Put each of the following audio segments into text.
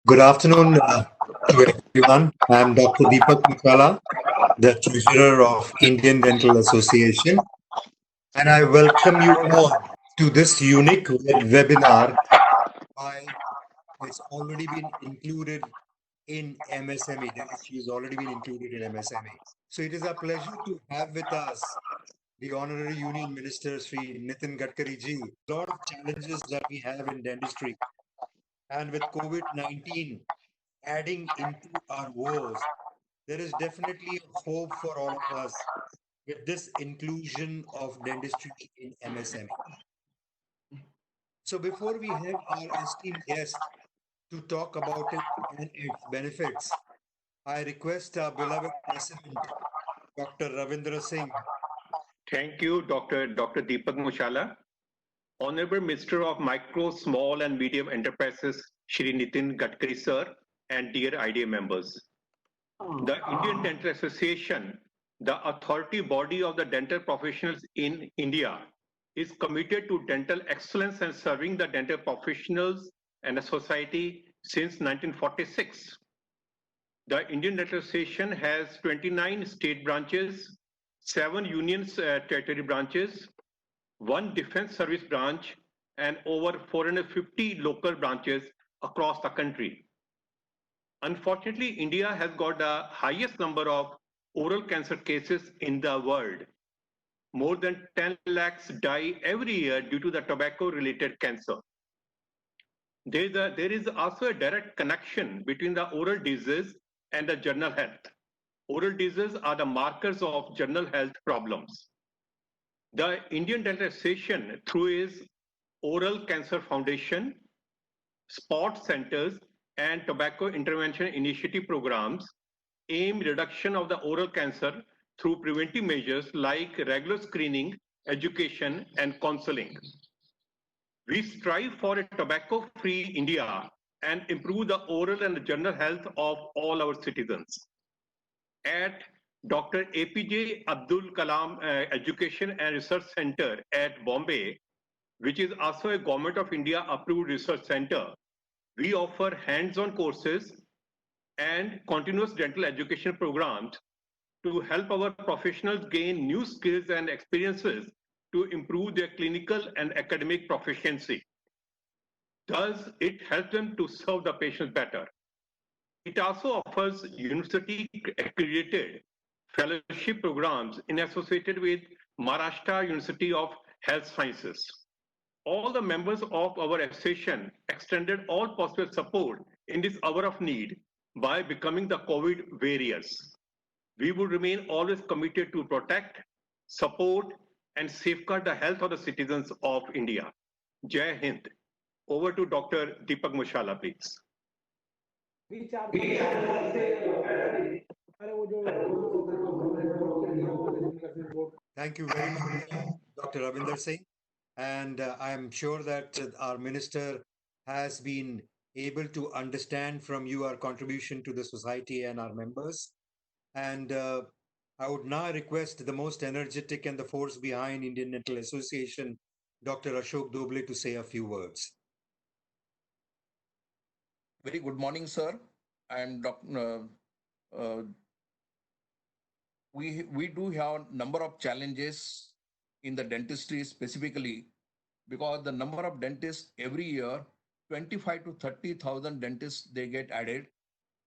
Good afternoon to everyone. I'm Dr. Deepak Mukhala, the Treasurer of Indian Dental Association, and I welcome you all to this unique webinar. By It's already been included in MSME. Dentistry has already been included in MSME. So it is a pleasure to have with us the Honorary Union Minister Sri Nitin Gadkari ji. A lot of challenges that we have in dentistry, and with COVID-19 adding into our woes, there is definitely a hope for all of us with this inclusion of dentistry in MSME. So before we have our esteemed guest to talk about it and its benefits, I request our beloved President, Dr. Ravindra Singh. Thank you, Dr. Deepak Mushala. Honorable Minister of Micro, Small and Medium Enterprises, Shri Nitin Gadkari sir, and dear IDA members. The Indian Dental Association, the authority body of the dental professionals in India, is committed to dental excellence and serving the dental professionals and the society since 1946. The Indian Dental Association has 29 state branches, 7 union territory branches, 1 defense service branch, and over 450 local branches across the country. Unfortunately, India has got the highest number of oral cancer cases in the world. More than 10 lakhs die every year due to the tobacco-related cancer. There is also a direct connection between the oral disease and the general health. Oral diseases are the markers of general health problems. The Indian Dental Association, through its Oral Cancer Foundation, spot centers, and tobacco intervention initiative programs, aim reduction of the oral cancer through preventive measures like regular screening, education, and counseling. We strive for a tobacco-free India and improve the oral and general health of all our citizens. At Dr. APJ Abdul Kalam Education and Research Center at Bombay, which is also a Government of India approved research center, we offer hands-on courses and continuous dental education programs to help our professionals gain new skills and experiences to improve their clinical and academic proficiency. Thus, it helps them to serve the patients better. It also offers university accredited fellowship programs in associated with Maharashtra University of Health Sciences. All the members of our association extended all possible support in this hour of need by becoming the COVID warriors. We will remain always committed to protect, support, and safeguard the health of the citizens of India. Jai Hind. Over to Dr. Deepak Mushala, please. Thank you very much, Dr. Ravinder Singh. And I am sure that our minister has been able to understand from you our contribution to the society and our members. And I would now request the most energetic and the force behind Indian Dental Association, Dr. Ashok Doble, to say a few words. Very good morning, sir. And we do have number of challenges in the dentistry specifically because the number of dentists every year, 25 to 30,000 dentists they get added,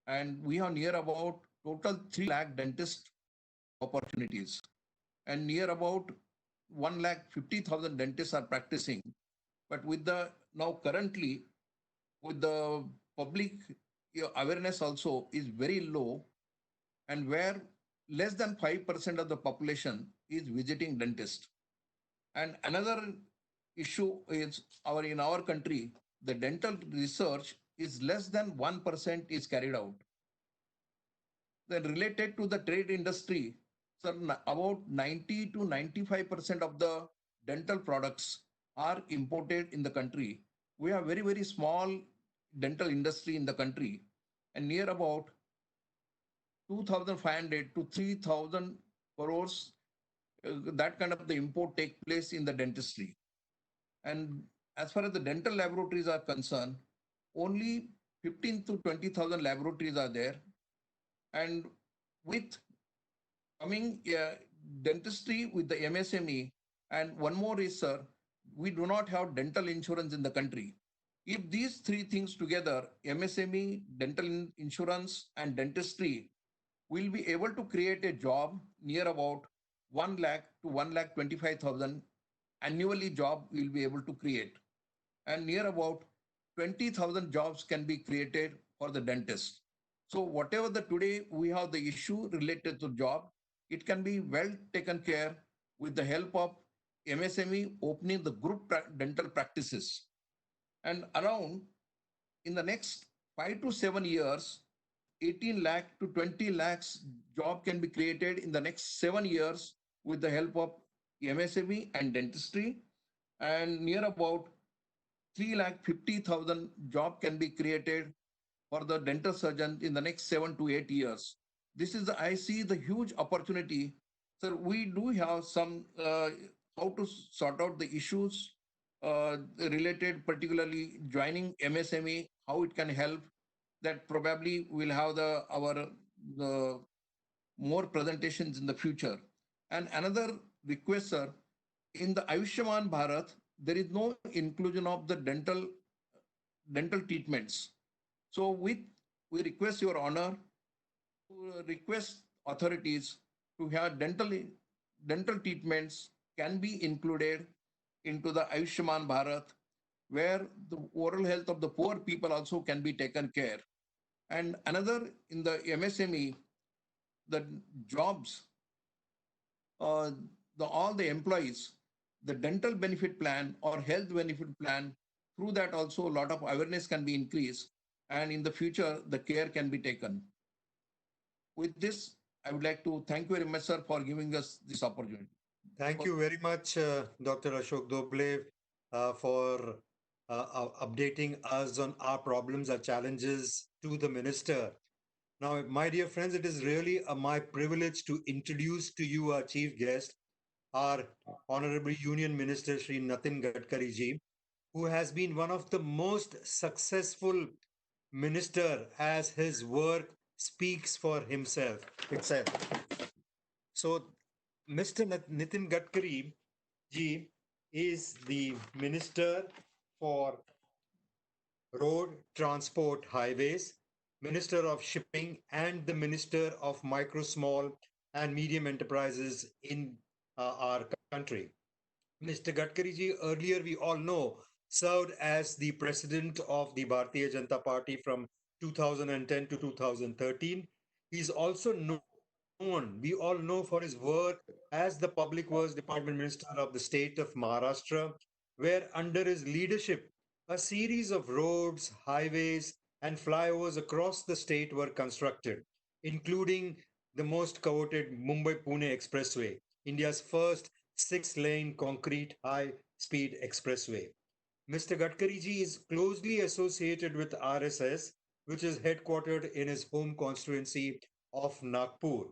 and we have near about total 3 lakh dentist opportunities, and near about 1 lakh 50,000 dentists are practicing. But with the now currently with the public awareness also is very low, and where less than 5% of the population is visiting dentist. And another issue is in our country, the dental research is less than 1% is carried out. Then related to the trade industry, so about 90 to 95% of the dental products are imported in the country. We have very, very small dental industry in the country, and near about 2,500 to 3,000 crores, that kind of the import take place in the dentistry. And as far as the dental laboratories are concerned, only 15 to 20,000 laboratories are there. And with coming dentistry with the MSME, and one more is, sir, we do not have dental insurance in the country. If these three things together, MSME, insurance, and dentistry, will be able to create a job near about 1 lakh to 1 lakh 25,000 annually job we'll be able to create. And near about 20,000 jobs can be created for the dentist. So whatever the today we have the issue related to job, it can be well taken care with the help of MSME opening the dental practices. And around in the next 5 to 7 years, 18 lakh to 20 lakhs job can be created in the next 7 years with the help of MSME and dentistry, and near about 3 lakh 50,000 job can be created for the dental surgeon in the next 7 to 8 years. This is I see the huge opportunity. Sir, we do have some how to sort out the issues related, particularly joining MSME, how it can help. That probably will have the more presentations in the future. And another request, sir, in the Ayushman Bharat, there is no inclusion of the dental treatments. So we request your honor to request authorities to have dental treatments can be included into the Ayushman Bharat, where the oral health of the poor people also can be taken care. And another in the MSME, the jobs, uh, all the employees, the dental benefit plan or health benefit plan, through that also a lot of awareness can be increased, and in the future the care can be taken. With this, I would like to thank you very much, sir, for giving us this opportunity. Thank you very much, Dr. Ashok Doble, for updating us on our problems, our challenges to the minister. Now, my dear friends, it is really my privilege to introduce to you our chief guest, our Honorable Union Minister Sri Nitin Gadkari ji, who has been one of the most successful minister as his work speaks for himself itself. So, Mr. Nitin Gadkari ji is the Minister for Road, Transport, Highways, Minister of Shipping, and the Minister of Micro, Small, and Medium Enterprises in our country. Mr. Gadkari ji, earlier we all know, served as the president of the Bharatiya Janata Party from 2010 to 2013. He's also known, we all know, for his work as the Public Works Department Minister of the state of Maharashtra, where under his leadership, a series of roads, highways, and flyovers across the state were constructed, including the most coveted Mumbai-Pune Expressway, India's first six-lane concrete high-speed expressway. Mr. Gadkari ji is closely associated with RSS, which is headquartered in his home constituency of Nagpur.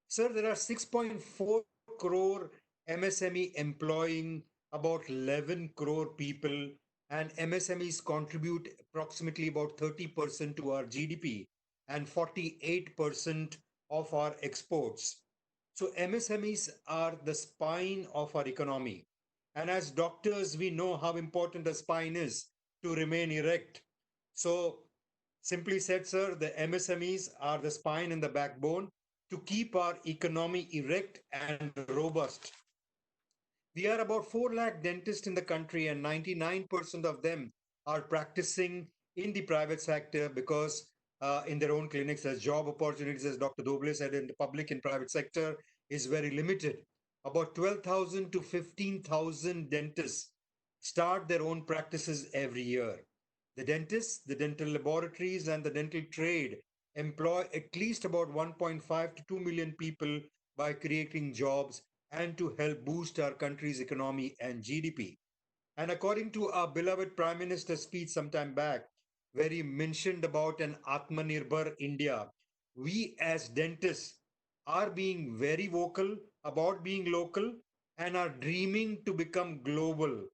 Sir, there are 6.4 crore MSME employing about 11 crore people, and MSMEs contribute approximately about 30% to our GDP and 48% of our exports. So MSMEs are the spine of our economy. And as doctors, we know how important a spine is to remain erect. So simply said, sir, the MSMEs are the spine and the backbone to keep our economy erect and robust. We are about 4 lakh dentists in the country, and 99% of them are practicing in the private sector because in their own clinics, as job opportunities, as Dr. Doble said, in the public and private sector is very limited. About 12,000 to 15,000 dentists start their own practices every year. The dentists, the dental laboratories, and the dental trade employ at least about 1.5 to 2 million people by creating jobs and to help boost our country's economy and GDP. And according to our beloved Prime Minister's speech sometime back, where he mentioned about an Atmanirbhar India, we as dentists are being very vocal about being local and are dreaming to become global.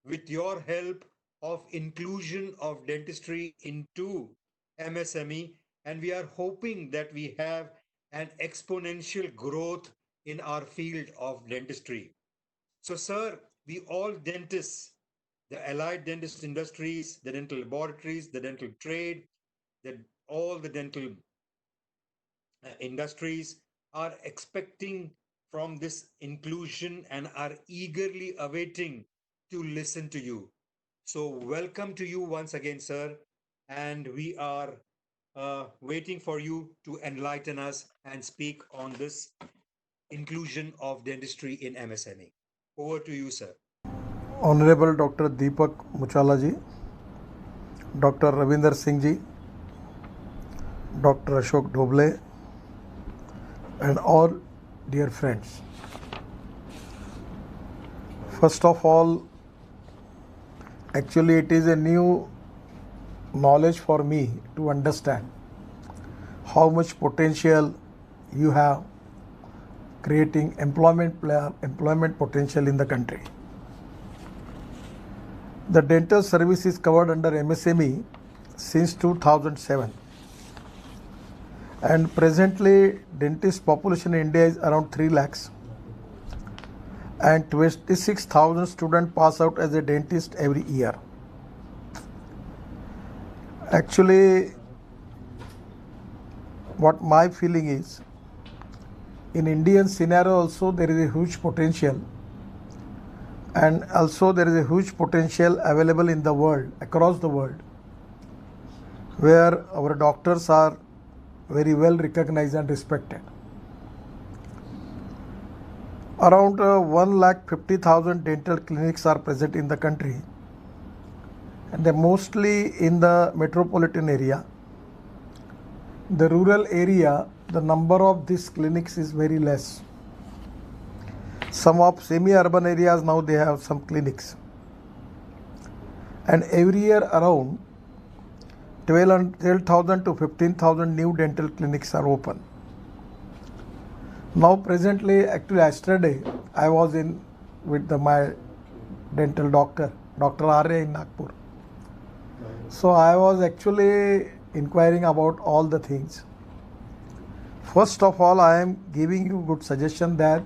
With your help, of inclusion of dentistry into MSME, and we are hoping that we have an exponential growth in our field of dentistry. So, sir, we all dentists, the allied dentist industries, the dental laboratories, the dental trade, all the dental industries are expecting from this inclusion and are eagerly awaiting to listen to you. So, welcome to you once again, sir. And we are waiting for you to enlighten us and speak on this inclusion of dentistry in MSME. Over to you, sir. Honorable Dr. Deepak Muchala ji, Dr. Ravinder Singh ji, Dr. Ashok Doble, and all dear friends. First of all, actually it is a new knowledge for me to understand how much potential you have creating employment potential in the country. The dental service is covered under MSME since 2007, and presently dentist population in India is around 3 lakhs and 26,000 students pass out as a dentist every year. Actually, what my feeling is, in Indian scenario also there is a huge potential, and also there is a huge potential available in the world, across the world, where our doctors are very well recognized and respected. Around 1,50,000 dental clinics are present in the country, and they're mostly in the metropolitan area. The rural area, the number of these clinics is very less. Some of semi-urban areas now they have some clinics, and every year around 12,000 to 15,000 new dental clinics are open. Now presently, actually yesterday, I was in with my dental doctor, Dr. Arya in Nagpur. So I was actually inquiring about all the things. First of all, I am giving you good suggestion that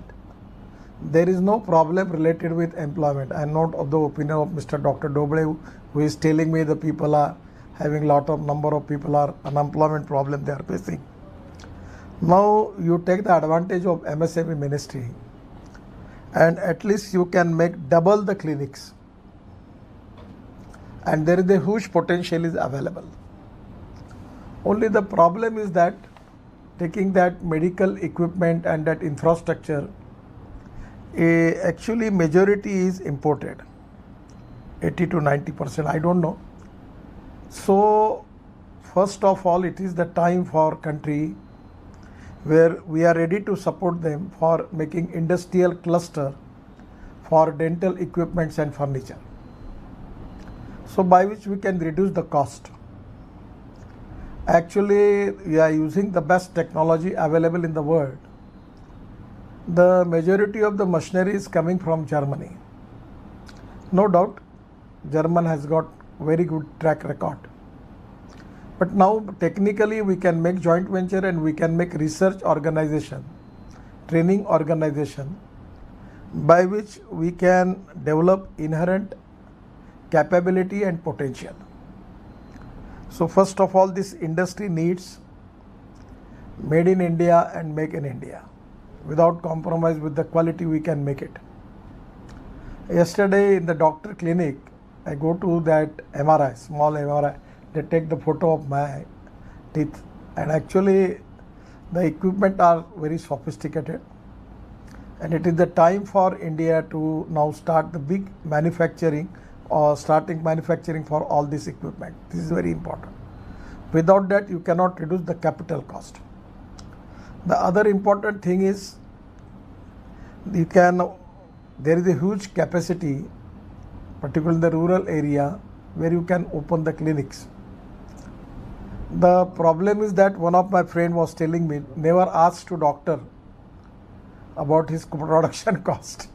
there is no problem related with employment. I am not of the opinion of Mr. Dr. Doble, who is telling me the people are having number of people are unemployment problem they are facing. Now you take the advantage of MSME ministry, and at least you can make double the clinics, and there is a huge potential is available. Only the problem is that taking that medical equipment and that infrastructure, actually majority is imported, 80 to 90%, I don't know. So first of all, it is the time for country where we are ready to support them for making industrial cluster for dental equipments and furniture, so by which we can reduce the cost. Actually, we are using the best technology available in the world. The majority of the machinery is coming from Germany. No doubt, German has got very good track record. But now technically we can make joint venture and we can make research organization, training organization, by which we can develop inherent capability and potential. So first of all, this industry needs made in India and make in India. Without compromise with the quality, we can make it. Yesterday in the doctor clinic, I go to that MRI, small MRI. They take the photo of my teeth, and actually the equipment are very sophisticated, and it is the time for India to now start the big manufacturing or starting manufacturing for all this equipment. This is very important. Without that, you cannot reduce the capital cost. The other important thing is there is a huge capacity, particularly in the rural area, where you can open the clinics. The problem is that one of my friend was telling me, never asked to doctor about his production cost,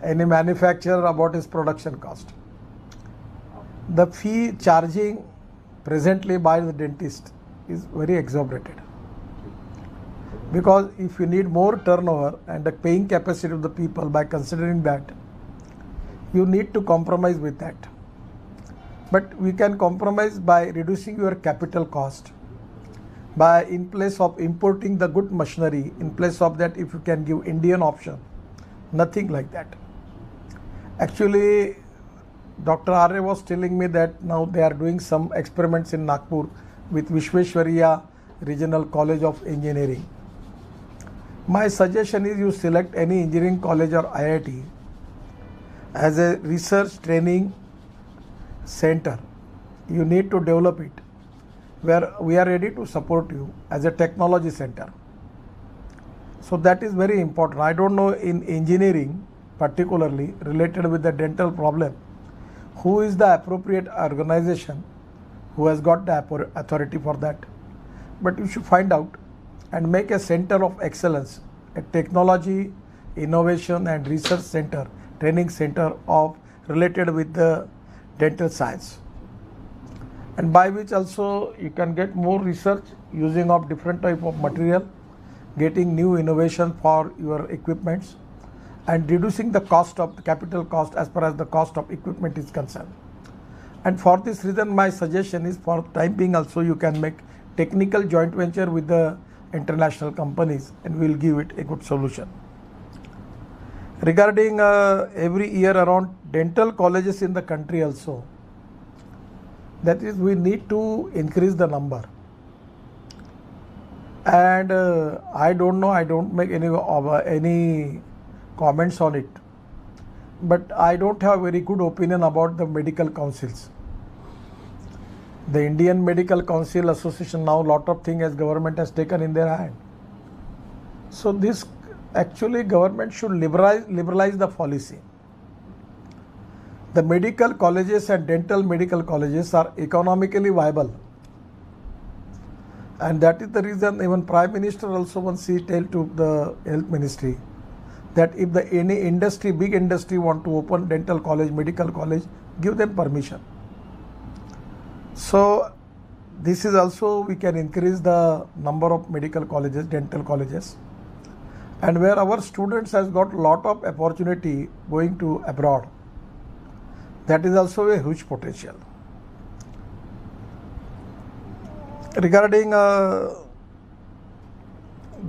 any manufacturer about his production cost. the fee charging presently by the dentist is very exorbitant. Because if you need more turnover and the paying capacity of the people, by considering that, you need to compromise with that. But we can compromise by reducing your capital cost. By in place of importing the good machinery, in place of that, if you can give Indian option, nothing like that. Actually, Dr. Arya was telling me that now they are doing some experiments in Nagpur with Vishweshwariya Regional College of Engineering. My suggestion is you select any engineering college or IIT as a research training center. You need to develop it, where we are ready to support you as a technology center. So that is very important. I don't know in engineering, particularly related with the dental problem, who is the appropriate organization who has got the authority for that. But you should find out and make a center of excellence, a technology, innovation and research center, training center of related with the dental science, and by which also you can get more research using of different type of material, getting new innovation for your equipments, and reducing the cost of the capital cost as far as the cost of equipment is concerned. And for this reason, my suggestion is, for time being also, you can make technical joint venture with the international companies, and we will give it a good solution. Regarding every year around dental colleges in the country also, that is, we need to increase the number. And I don't know, I don't make any comments on it, but I don't have very good opinion about the medical councils. The Indian Medical Council Association, now lot of things as government has taken in their hand. So this actually government should liberalize the policy. The medical colleges and dental medical colleges are economically viable, and that is the reason even Prime Minister also once he told to the Health Ministry that if any industry, big industry want to open dental college, medical college, give them permission. So this is also, we can increase the number of medical colleges, dental colleges, and where our students has got lot of opportunity going to abroad. That is also a huge potential. Regarding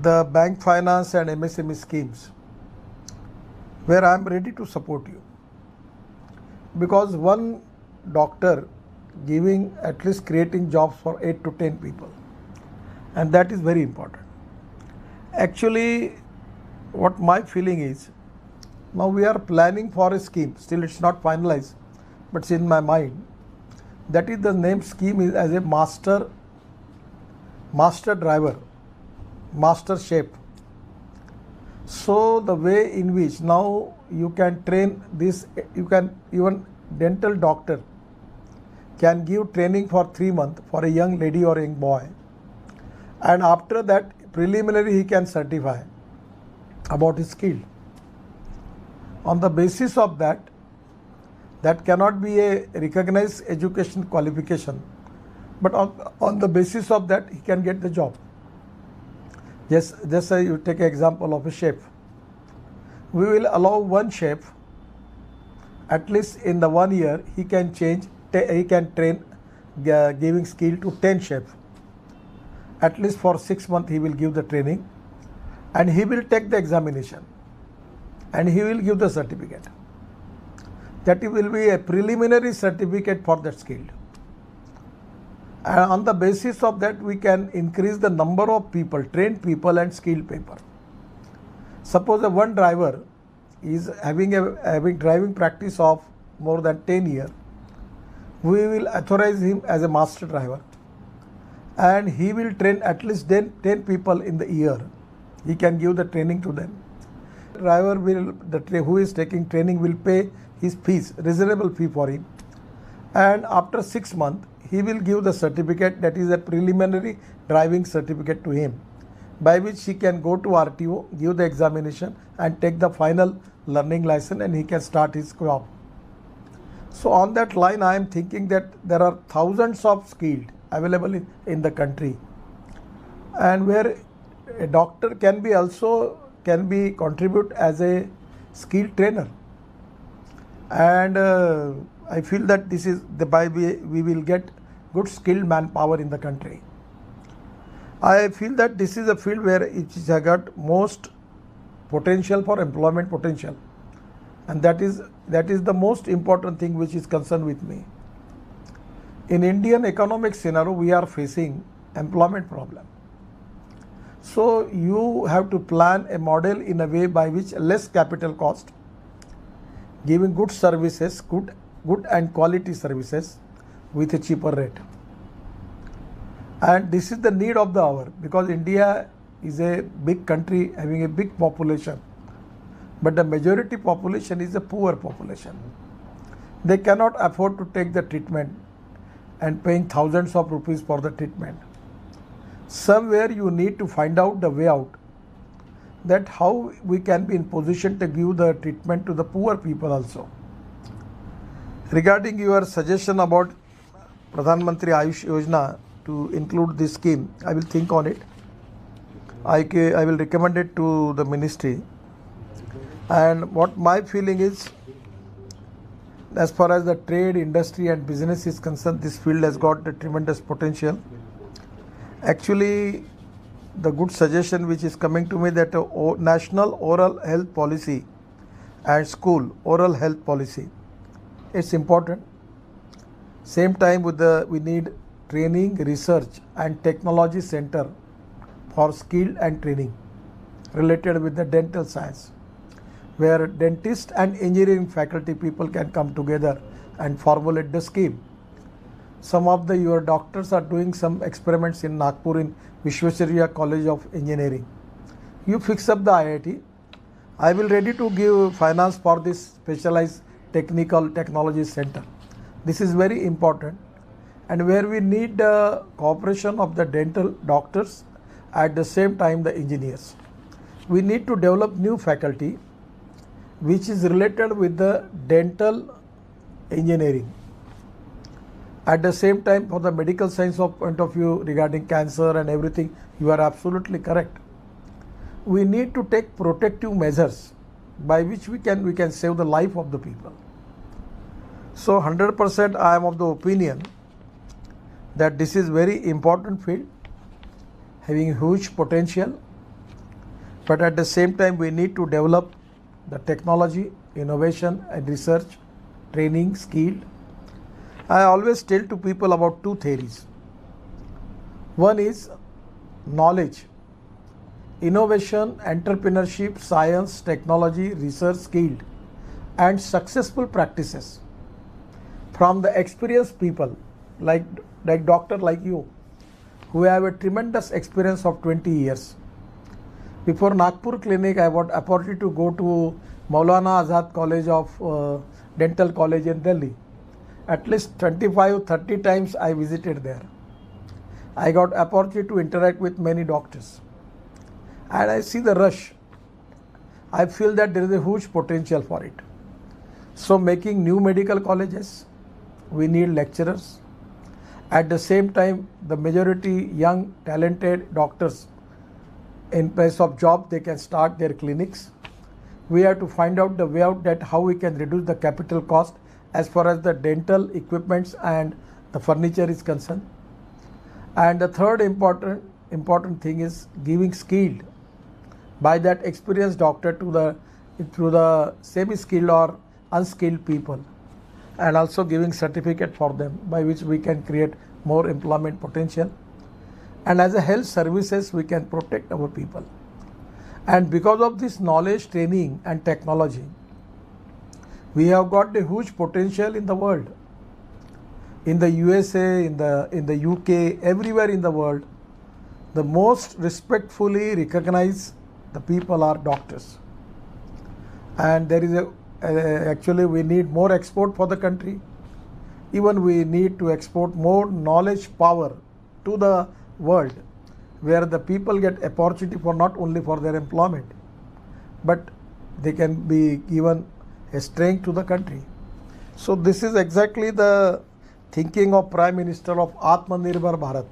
the bank finance and MSME schemes, where I am ready to support you, because one doctor giving, at least creating jobs for 8 to 10 people, and that is very important. Actually, what my feeling is, now we are planning for a scheme, still it's not finalized, but it's in my mind. That is, the name scheme is as a master driver, master chef. So the way in which now you can train this, you can, even dental doctor can give training for 3 months for a young lady or young boy, and after that preliminary he can certify about his skill. On the basis of that, that cannot be a recognized education qualification, but on the basis of that he can get the job. Just say you take an example of a chef. We will allow one chef, at least in the 1 year, he can train giving skill to 10 chefs. At least for 6 months he will give the training, and he will take the examination, and he will give the certificate. That will be a preliminary certificate for that skill. And on the basis of that, we can increase the number of people, trained people and skilled people. Suppose one driver is having driving practice of more than 10 years, we will authorize him as a master driver, and he will train at least 10 people in the year. He can give the training to them. Driver will, who is taking training will pay his fees, reasonable fee for him, and after 6 months he will give the certificate, that is a preliminary driving certificate to him, by which he can go to RTO, give the examination and take the final learning license, and he can start his job. So on that line, I am thinking that there are thousands of skilled available in the country, and where a doctor can be contribute as a skilled trainer. And I feel that this is the by we will get good skilled manpower in the country. I feel that this is a field where it has got most potential for employment potential, and that is the most important thing which is concerned with me. In Indian economic scenario, we are facing employment problem. So you have to plan a model in a way by which less capital cost, giving good services, good and quality services with a cheaper rate. And this is the need of the hour, because India is a big country having a big population, but the majority population is a poor population. They cannot afford to take the treatment and paying thousands of rupees for the treatment. Somewhere you need to find out the way out, that how we can be in position to give the treatment to the poor people also. Regarding your suggestion about Pradhan Mantri Ayush Yojana to include this scheme, I will think on it. I will recommend it to the ministry. And what my feeling is, as far as the trade, industry and business is concerned, this field has got a tremendous potential. Actually, the good suggestion which is coming to me, that a national oral health policy and school oral health policy, it's important. Same time we need training, research and technology center for skill and training related with the dental science, where dentist and engineering faculty people can come together and formulate the scheme. Some of your doctors are doing some experiments in Nagpur in Vishwesvaraya College of Engineering. You fix up the IIT. I will ready to give finance for this specialized technical technology center. This is very important, and where we need the cooperation of the dental doctors, at the same time the engineers. We need to develop new faculty which is related with the dental engineering. At the same time, for the medical science of point of view regarding cancer and everything, you are absolutely correct. We need to take protective measures by which we can save the life of the people. So 100% I am of the opinion that this is very important field, having huge potential, but at the same time we need to develop the technology, innovation and research, training, skilled. I always tell to people about two theories. One is knowledge, innovation, entrepreneurship, science, technology, research, skilled and successful practices from the experienced people like doctor like you, who have a tremendous experience of 20 years. Before Nagpur clinic, I got opportunity to go to Maulana Azad College of Dental College in Delhi. At least 25-30 times I visited there. I got opportunity to interact with many doctors, and I see the rush. I feel that there is a huge potential for it. So making new medical colleges, we need lecturers. At the same time, the majority young talented doctors, in place of job, they can start their clinics. We have to find out the way out, that how we can reduce the capital cost as far as the dental equipments and the furniture is concerned. And the third important thing is giving skilled by that experienced doctor to the semi-skilled or unskilled people, and also giving certificate for them, by which we can create more employment potential. And as a health services, we can protect our people. And because of this knowledge, training and technology, we have got a huge potential in the world. In the USA, in the UK, everywhere in the world, the most respectfully recognized the people are doctors. And there is actually we need more export for the country. Even we need to export more knowledge power to the world, where the people get opportunity for not only for their employment, but they can be given a strength to the country. So this is exactly the thinking of Prime Minister of Atmanirbhar Bharat.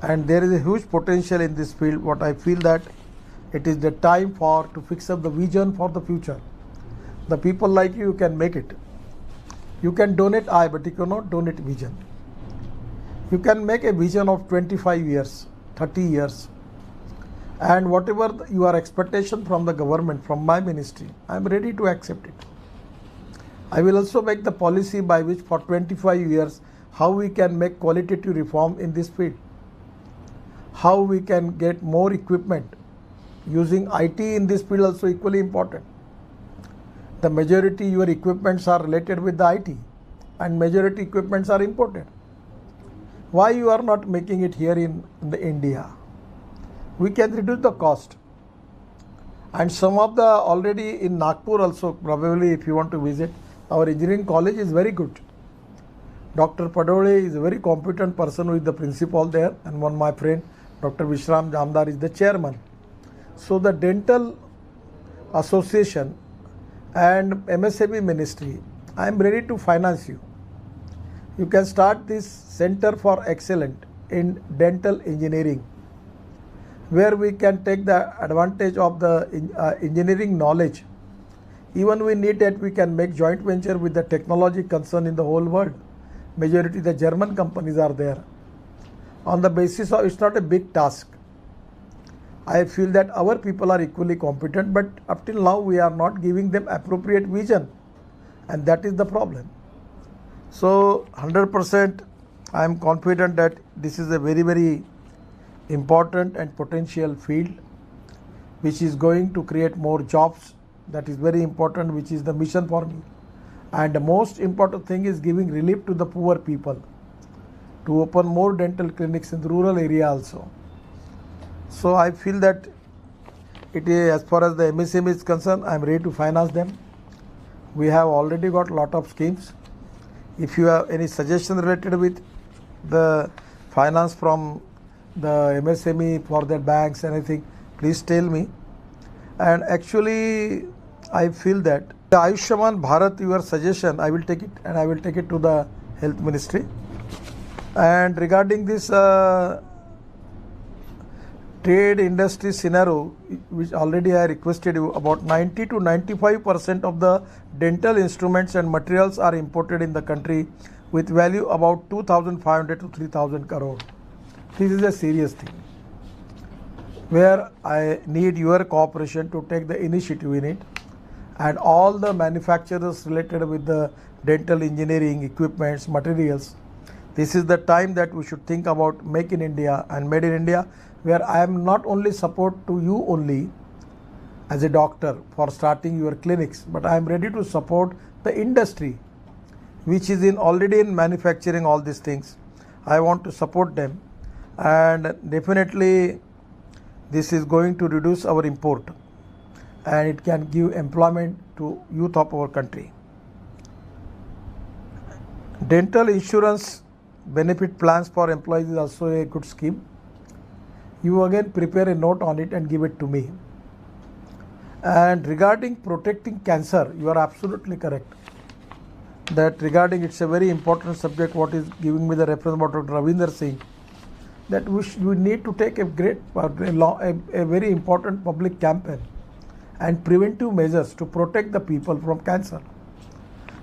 And there is a huge potential in this field. What I feel that it is the time to fix up the vision for the future. The people like you can make it. You can donate but you cannot donate vision. You can make a vision of 25 years, 30 years. And whatever your expectation from the government, from my ministry, I am ready to accept it. I will also make the policy by which for 25 years, how we can make qualitative reform in this field. How we can get more equipment. Using IT in this field also equally important. The majority your equipments are related with the IT and majority equipments are imported. Why you are not making it here in India? We can reduce the cost. And some of the already in Nagpur also, probably if you want to visit, our engineering college is very good. Dr. Padole is a very competent person who is the principal there, and one my friend, Dr. Vishram Jamdar is the chairman. So the dental association and MSME ministry, I am ready to finance you. You can start this Center for Excellence in Dental Engineering, where we can take the advantage of the engineering knowledge. Even we need that we can make joint venture with the technology concern in the whole world. Majority the German companies are there. On the basis of, it's not a big task. I feel that our people are equally competent, but up till now we are not giving them appropriate vision, and that is the problem. So 100% I am confident that this is a very, very important and potential field which is going to create more jobs. That is very important, which is the mission for me. And the most important thing is giving relief to the poor people, to open more dental clinics in the rural area also. So I feel that it is, as far as the MSME is concerned, I am ready to finance them. We have already got a lot of schemes. If you have any suggestion related with the finance from the MSME for their banks, anything, please tell me. And actually, I feel that the Ayushman Bharat, your suggestion, I will take it and I will take it to the Health Ministry. And regarding this trade industry scenario, which already I requested you, about 90 to 95% of the dental instruments and materials are imported in the country with value about 2,500 to 3,000 crore. This is a serious thing where I need your cooperation to take the initiative in it, and all the manufacturers related with the dental engineering equipments, materials. This is the time that we should think about Make in India and Made in India, where I am not only support to you only as a doctor for starting your clinics, but I am ready to support the industry which is already in manufacturing all these things. I want to support them, and definitely this is going to reduce our import and it can give employment to youth of our country. Dental insurance benefit plans for employees is also a good scheme. You again prepare a note on it and give it to me. And regarding protecting cancer, you are absolutely correct. That regarding, it's a very important subject what is giving me the reference about Dr. Ravinder Singh, that we need to take a very important public campaign and preventive measures to protect the people from cancer.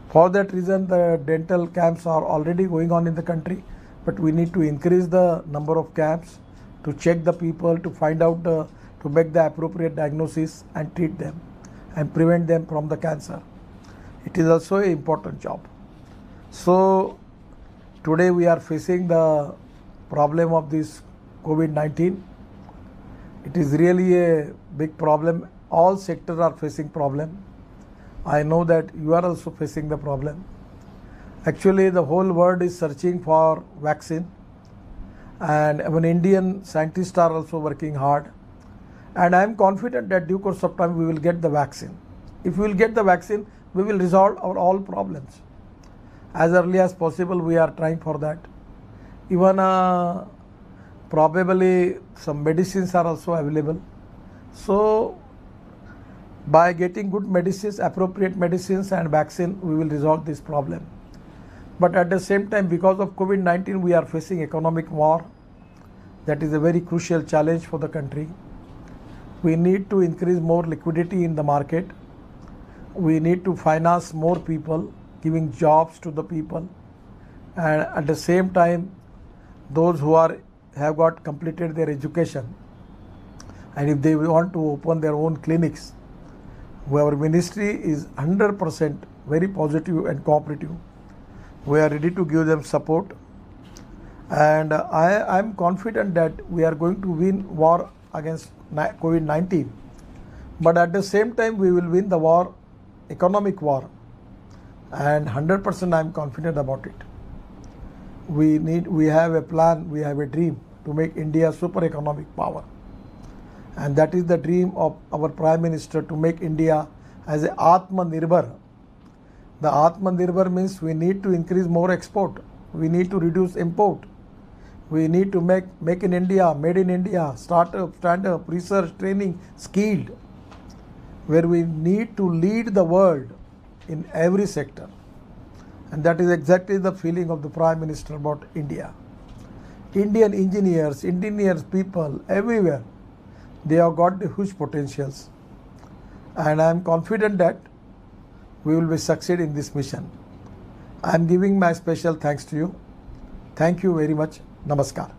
For that reason, the dental camps are already going on in the country, but we need to increase the number of camps to check the people, to find out to make the appropriate diagnosis and treat them and prevent them from the cancer. It is also an important job. So today we are facing the problem of this COVID-19. It is really a big problem. All sectors are facing problem. I know that you are also facing the problem. Actually, the whole world is searching for vaccine, and even Indian scientists are also working hard. And I am confident that due course of time we will get the vaccine. If we will get the vaccine, we will resolve our all problems. As early as possible, we are trying for that. Even probably some medicines are also available. So By getting good medicines, appropriate medicines and vaccine, we will resolve this problem. But at the same time, because of COVID-19, we are facing economic war. That is a very crucial challenge for the country. We need to increase more liquidity in the market. We need to finance more people, giving jobs to the people. And at the same time, those who have got completed their education, and if they want to open their own clinics, our ministry is 100% very positive and cooperative. We are ready to give them support, and I am confident that we are going to win war against COVID-19. But at the same time, we will win the war, economic war, and 100% I am confident about it. We have a plan, we have a dream to make India a super economic power. And that is the dream of our Prime Minister, to make India as a Atmanirbhar. The Atmanirbhar means we need to increase more export. We need to reduce import. We need to make in India, made in India, startup, stand-up, research, training, skilled, where we need to lead the world in every sector. And that is exactly the feeling of the Prime Minister about India. Indian engineers, people everywhere, they have got the huge potentials, and I am confident that we will be succeed in this mission. I am giving my special thanks to you. Thank you very much. Namaskar.